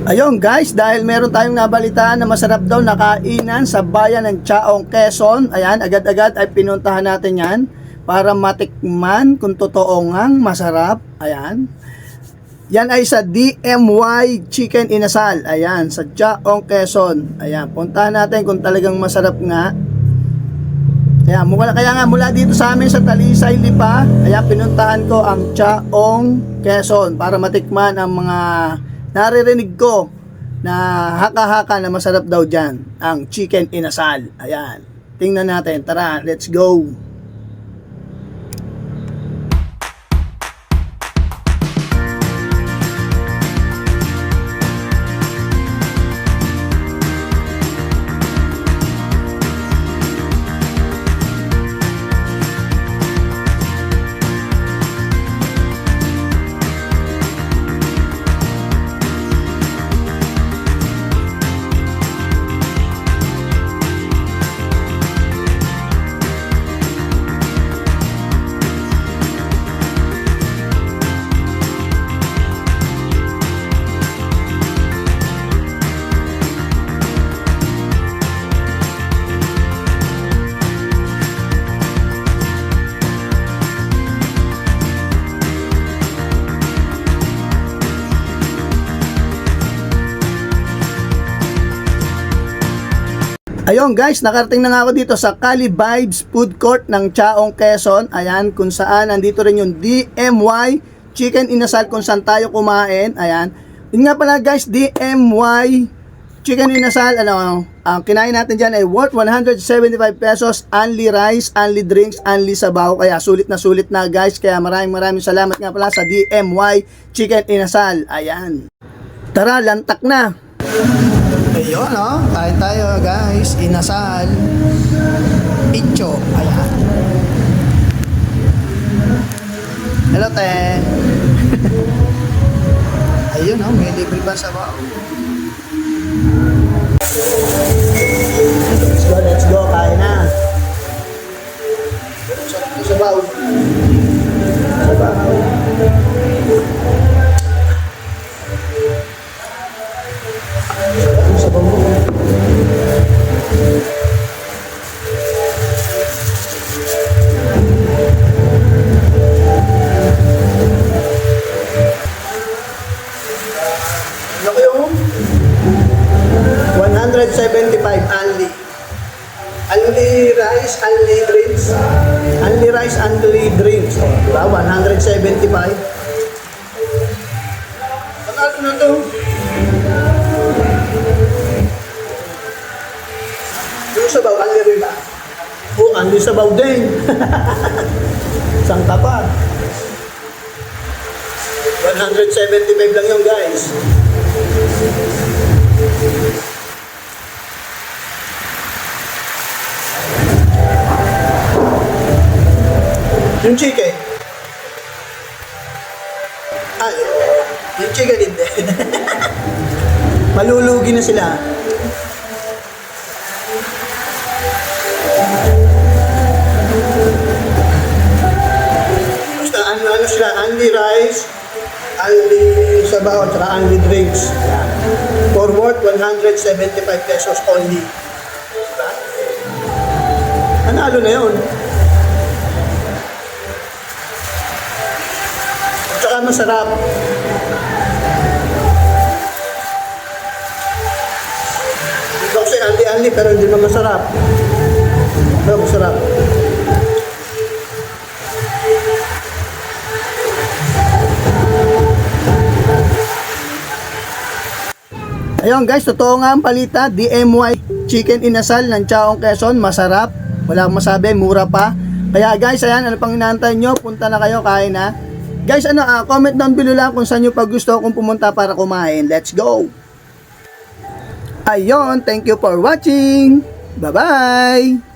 Ayun guys, dahil meron tayong nabalitaan na masarap daw na kainan sa bayan ng Chaong, Quezon. Ayan, agad-agad ay pinuntahan natin yan para matikman kung totoo ngang masarap. Ayan. Yan ay sa DMY Chicken Inasal. Ayan, sa Chaong, Quezon. Ayan, puntahan natin kung talagang masarap nga. Ayan, kaya nga mula dito sa amin sa Talisay, Lipa, ayan, pinuntahan ko ang Chaong, Quezon para matikman ang mga naririnig ko na haka-haka na masarap daw dyan, ang chicken inasal. Ayan, tingnan natin, tara, let's go. Ayun guys, nakarating na nga ako dito sa Cali Vibes Food Court ng Chaong, Quezon. Ayan, kung saan nandito rin yung DMY Chicken Inasal kung saan tayo kumain. Ayan. Yun nga pala guys, DMY Chicken Inasal, ang kinain natin dyan ay worth 175 pesos, only rice, only drinks, only sabaw. Kaya sulit na guys. Kaya maraming salamat nga pala sa DMY Chicken Inasal. Ayan. Tara, lantak na. Ayun, no? Kain tayo, guys. Inasal. Picho. Ayan. Hello, te. Ayun, no? May libre ba sa bao? Let's go. Kain na. Sa bao. Sa bao. Laki yung 175 only. Only rice, only drinks. Only rice, only drinks. Diba? 175. Panalo na to. Yung sabaw, only rin ba? Oo, only sabaw din. Sangka pa. 175 lang yung guys. Yung chicken. Yung chicken hindi. Malulugi na sila. Basta ano sila, only rice, only sabaw, at saka only drinks. For worth 175 pesos only. Panalo na yun. At saka masarap. Ito kasi only pero hindi naman masarap. Pero masarap. Ayun guys, totoo nga ang palita, DMY Chicken Inasal ng Chaong, Quezon, masarap. Wala akong masabi, mura pa. Kaya guys, ayan, ano pang inaantay nyo? Punta na kayo, kain na. Guys, comment down below lang kung saan nyo pag gusto kong pumunta para kumain. Let's go! Ayun, thank you for watching. Bye-bye!